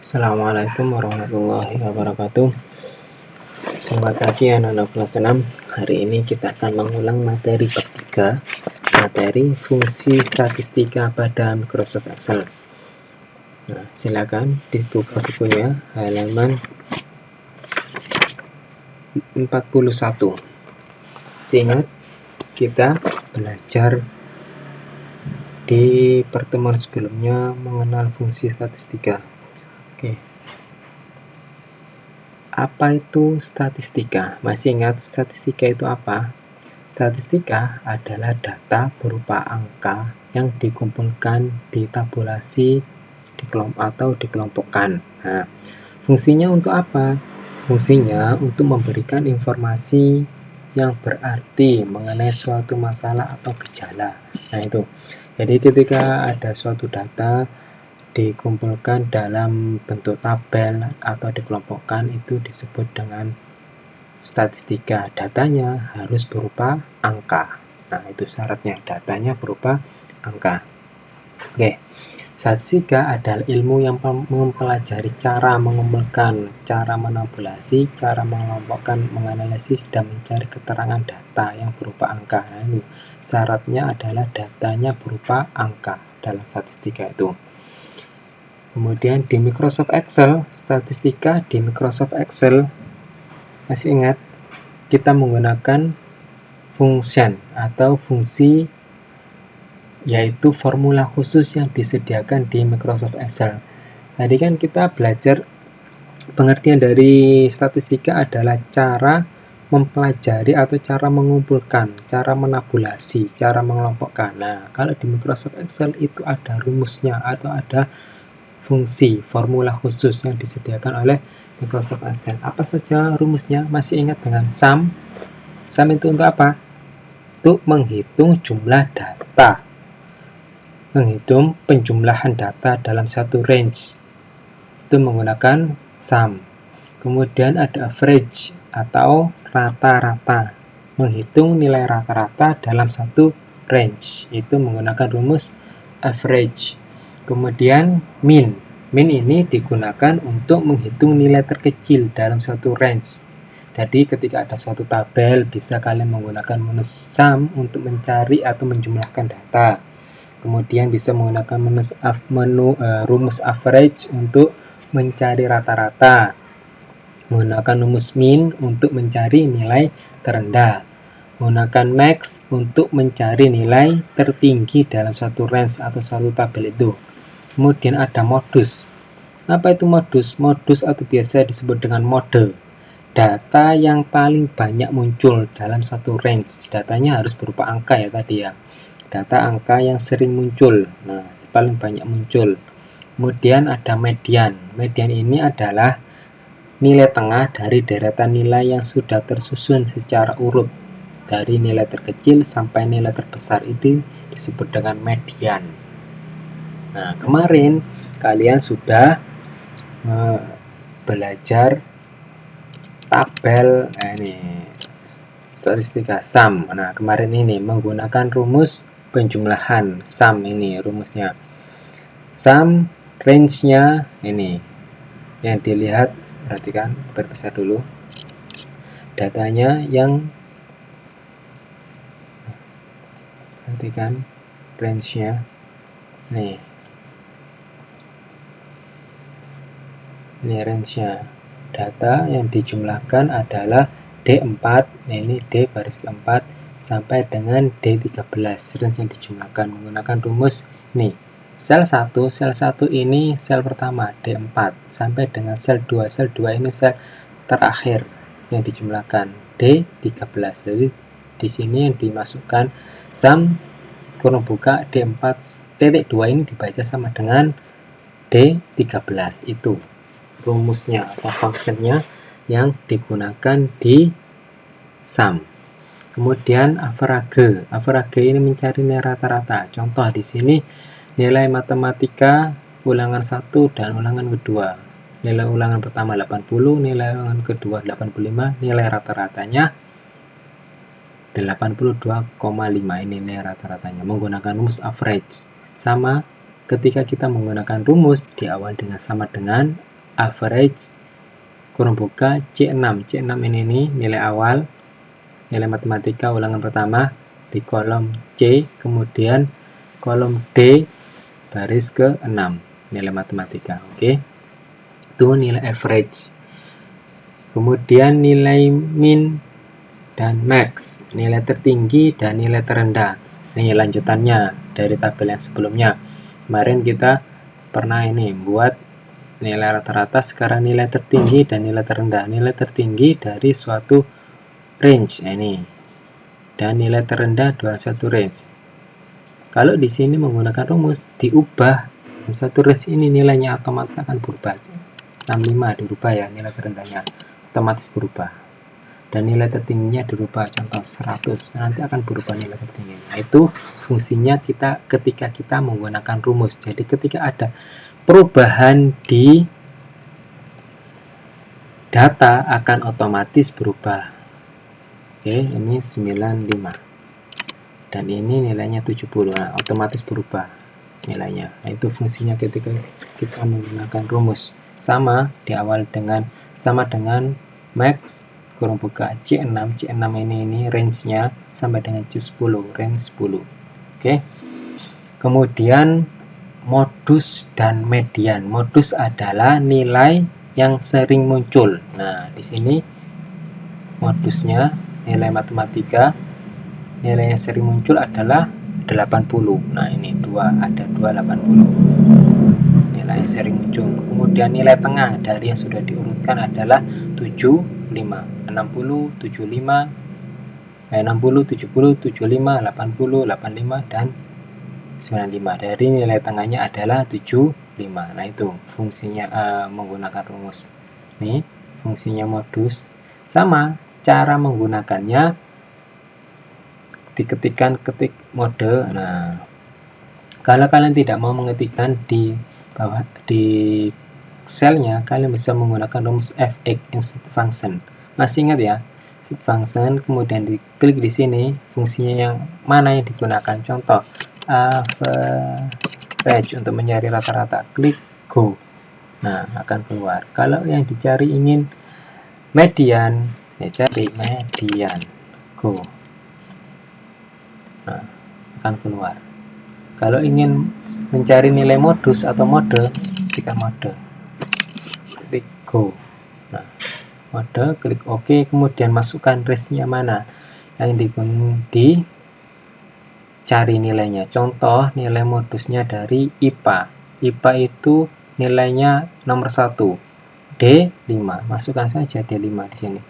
Assalamualaikum warahmatullahi wabarakatuh. Selamat pagi anak-anak kelas 6. Hari ini kita akan mengulang materi bab 3, materi fungsi statistika pada Microsoft Excel. Nah, silakan dibuka bukunya halaman 41. Ingat, kita belajar di pertemuan sebelumnya mengenal fungsi statistika. Oke. Apa itu statistika? Masih ingat statistika itu apa? Statistika adalah data berupa angka yang dikumpulkan, ditabulasi, atau dikelompokkan. Nah, fungsinya untuk apa? Fungsinya untuk memberikan informasi yang berarti mengenai suatu masalah atau gejala. Nah, itu. Jadi ketika ada suatu data dikumpulkan dalam bentuk tabel atau dikelompokkan, itu disebut dengan statistika. Datanya harus berupa angka. Nah, itu syaratnya, datanya berupa angka. Oke, statistika adalah ilmu yang mempelajari cara mengumpulkan, cara menabulasi, cara mengelompokkan, menganalisis, dan mencari keterangan data yang berupa angka. Nah, itu syaratnya adalah datanya berupa angka dalam statistika itu. Kemudian di Microsoft Excel, statistika di Microsoft Excel, masih ingat, kita menggunakan function atau fungsi, yaitu formula khusus yang disediakan di Microsoft Excel. Tadi kan kita belajar pengertian dari statistika adalah cara mempelajari atau cara mengumpulkan, cara menabulasi, cara mengelompokkan. Nah, kalau di Microsoft Excel itu ada rumusnya atau ada fungsi, formula khusus yang disediakan oleh Microsoft Excel. Apa saja rumusnya? Masih ingat dengan sum? Sum itu untuk apa? Untuk menghitung jumlah data. Menghitung penjumlahan data dalam satu range. Itu menggunakan sum. Kemudian ada average atau rata-rata. Menghitung nilai rata-rata dalam satu range. Itu menggunakan rumus average. Kemudian min ini digunakan untuk menghitung nilai terkecil dalam suatu range. Jadi ketika ada suatu tabel, bisa kalian menggunakan sum untuk mencari atau menjumlahkan data. Kemudian bisa menggunakan rumus average untuk mencari rata-rata. Menggunakan rumus min untuk mencari nilai terendah. Menggunakan max untuk mencari nilai tertinggi dalam suatu range atau suatu tabel itu. Kemudian ada modus. Apa itu modus? Modus atau biasa disebut dengan mode. Data yang paling banyak muncul dalam satu range. Datanya harus berupa angka ya tadi ya. Data angka yang sering muncul. Nah, paling banyak muncul. Kemudian ada median. Median ini adalah nilai tengah dari deretan nilai yang sudah tersusun secara urut. Dari nilai terkecil sampai nilai terbesar itu disebut dengan median. Nah, kemarin kalian sudah belajar tabel ini statistika sum. Nah, kemarin ini menggunakan rumus penjumlahan sum, ini rumusnya. Sum range-nya ini yang dilihat, perhatikan, berpisah dulu. Datanya yang perhatikan range-nya. Nih. Ini range-nya. Data yang dijumlahkan adalah D4, ini D baris keempat sampai dengan D13. Range yang dijumlahkan menggunakan rumus nih. Sel 1 ini sel pertama D4 sampai dengan sel 2. Sel 2 ini sel terakhir yang dijumlahkan D13. Jadi di sini yang dimasukkan sum kurung buka D4.2 ini dibaca sama dengan D13. Itu rumusnya atau fungsinya yang digunakan di sum. Kemudian average. Average ini mencari nilai rata-rata. Contoh di sini nilai matematika ulangan 1 dan ulangan kedua. Nilai ulangan pertama 80, nilai ulangan kedua 85, nilai rata-ratanya 82,5. Ini nilai rata-ratanya menggunakan rumus average. Sama ketika kita menggunakan rumus di awal dengan sama dengan average kurung buka C6. C6 ini nilai awal, nilai matematika ulangan pertama di kolom C, kemudian kolom D baris ke-6 nilai matematika. Oke. Itu nilai average. Kemudian nilai min dan max, nilai tertinggi dan nilai terendah. Ini lanjutannya dari tabel yang sebelumnya. Kemarin kita pernah ini buat nilai rata-rata, sekarang nilai tertinggi dan nilai terendah. Nilai tertinggi dari suatu range ini, dan nilai terendah dari suatu range. Kalau di sini menggunakan rumus diubah satu range ini, nilainya otomatis akan berubah. 65 dirubah ya, nilai terendahnya otomatis berubah. Dan nilai tertingginya dirubah, contoh 100, nanti akan berubah nilai tertinggi. Nah, itu fungsinya ketika kita menggunakan rumus. Jadi ketika ada perubahan di data akan otomatis berubah. Oke, ini 95 dan ini nilainya 70. Nah, otomatis berubah nilainya. Nah, itu fungsinya ketika kita menggunakan rumus. Sama dengan max kurung buka C6. C6 ini range-nya sampai dengan C10, range 10. Oke. Kemudian modus dan median. Modus adalah nilai yang sering muncul. Nah, di sini modusnya nilai matematika, nilai yang sering muncul adalah 80. Nah, ini ada 280. Nilai yang sering muncul. Kemudian nilai tengah dari yang sudah diurutkan adalah 75, 60, 75, 60, 70, 75, 80, 85, dan 95. Dari nilai tengahnya adalah 75. Nah, itu fungsinya menggunakan rumus. Nih, fungsinya modus. Sama cara menggunakannya, ketik mode. Nah, kalau kalian tidak mau mengetikkan di bawah di selnya, kalian bisa menggunakan rumus fx insert function. Masih ingat ya, insert function, kemudian diklik di sini, fungsinya yang mana yang digunakan. Contoh average untuk mencari rata-rata, klik go. Nah, akan keluar. Kalau yang dicari ingin median, ya cari median, go. Nah, akan keluar. Kalau ingin mencari nilai modus atau mode, ketikkan mode, klik go. Nah, mode, klik OK, kemudian masukkan range-nya mana yang dicari nilainya. Contoh, nilai modusnya dari IPA. IPA itu nilainya nomor 1, D5. Masukkan saja D5 di sini.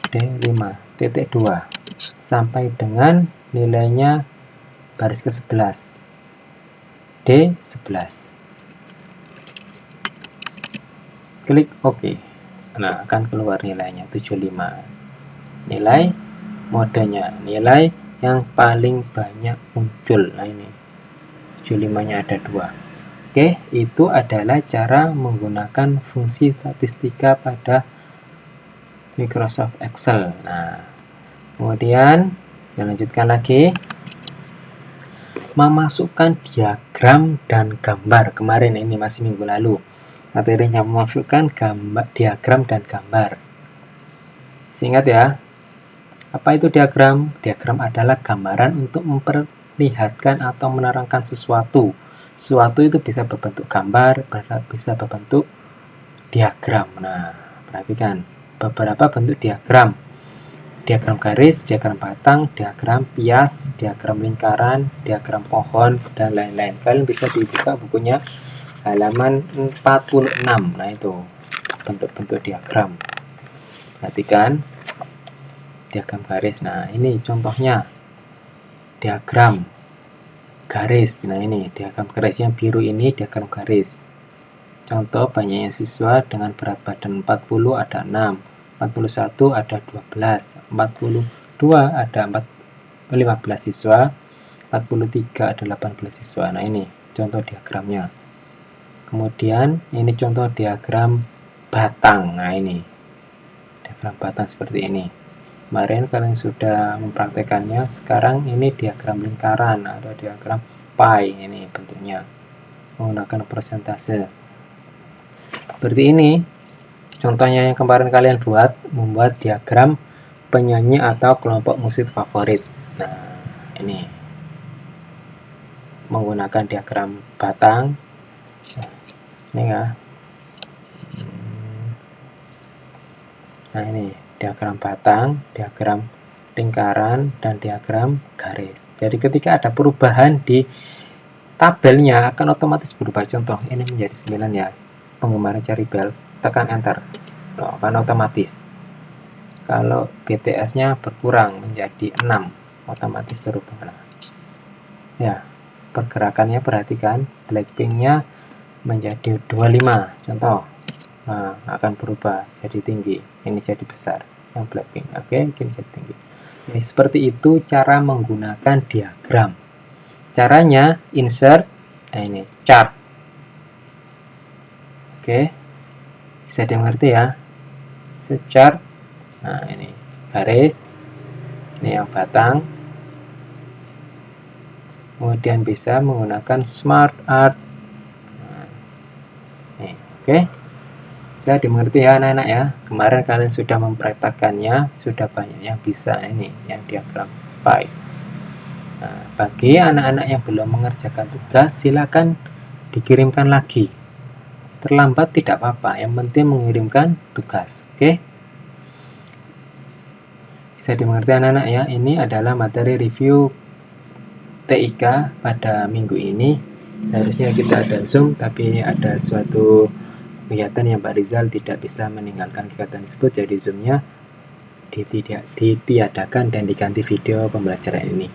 D5, titik 2. Sampai dengan nilainya baris ke-11. D11. Klik OK. Nah, akan keluar nilainya 75. Nilai modenya, nilai yang paling banyak muncul. Nah, ini 75-nya ada 2. Oke, itu adalah cara menggunakan fungsi statistika pada Microsoft Excel. Nah, kemudian kita lanjutkan lagi. Memasukkan diagram dan gambar. Kemarin ini masih minggu lalu. Materinya memasukkan diagram dan gambar. Ingat ya, apa itu diagram? Diagram adalah gambaran untuk memperlihatkan atau menerangkan sesuatu. Sesuatu itu bisa berbentuk gambar, bisa berbentuk diagram. Nah, perhatikan beberapa bentuk diagram. Diagram garis, diagram batang, diagram pias, diagram lingkaran, diagram pohon, dan lain-lain. Kalian bisa dibuka bukunya halaman 46. Nah, itu bentuk-bentuk diagram. Perhatikan diagram garis. Nah, ini contohnya diagram garis. Nah, ini diagram garis yang biru ini diagram garis. Contoh, banyaknya siswa dengan berat badan 40 ada 6, 41 ada 12, 42 ada 15 siswa, 43 ada 18 siswa. Nah, ini contoh diagramnya. Kemudian ini contoh diagram batang. Nah, ini diagram batang seperti ini. Kemarin kalian sudah mempraktekannya. Sekarang ini diagram lingkaran, ada diagram pie. Ini bentuknya menggunakan persentase. Seperti ini. Contohnya yang kemarin kalian buat, membuat diagram penyanyi atau kelompok musik favorit. Nah, ini menggunakan diagram batang. Ini ya. Nah, ini diagram batang, diagram lingkaran, dan diagram garis. Jadi ketika ada perubahan di tabelnya akan otomatis berubah. Contoh, ini menjadi 9 ya. Penggemar Cherry Bells, tekan enter. Nah, akan otomatis. Kalau BTS-nya berkurang menjadi 6, otomatis berubah. Nah, ya, pergerakannya perhatikan, Blackpink-nya menjadi 25, contoh. Nah, akan berubah jadi tinggi, ini jadi besar yang Blackpink. Oke, ini jadi tinggi. Jadi, seperti itu cara menggunakan diagram. Caranya insert, nah ini chart. Oke, bisa dimengerti ya. Chart. Nah, ini garis, ini yang batang. Kemudian bisa menggunakan smart art. Nah, nih, oke. Bisa dimengerti ya anak-anak ya. Kemarin kalian sudah mempraktekkannya, sudah banyak yang bisa ini, yang diagram pie. Nah, bagi anak-anak yang belum mengerjakan tugas, silakan dikirimkan lagi. Terlambat tidak apa-apa, yang penting mengirimkan tugas. Oke. Bisa dimengerti anak-anak ya. Ini adalah materi review TIK pada minggu ini. Seharusnya kita ada Zoom, tapi ada suatu kegiatan yang Pak Rizal tidak bisa meninggalkan kegiatan tersebut, jadi Zoom-nya ditiadakan dan diganti video pembelajaran ini.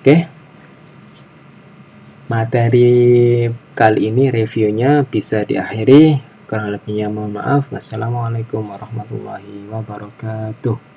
Oke, materi kali ini reviewnya bisa diakhiri. Kurang lebihnya mohon maaf. Wassalamualaikum warahmatullahi wabarakatuh.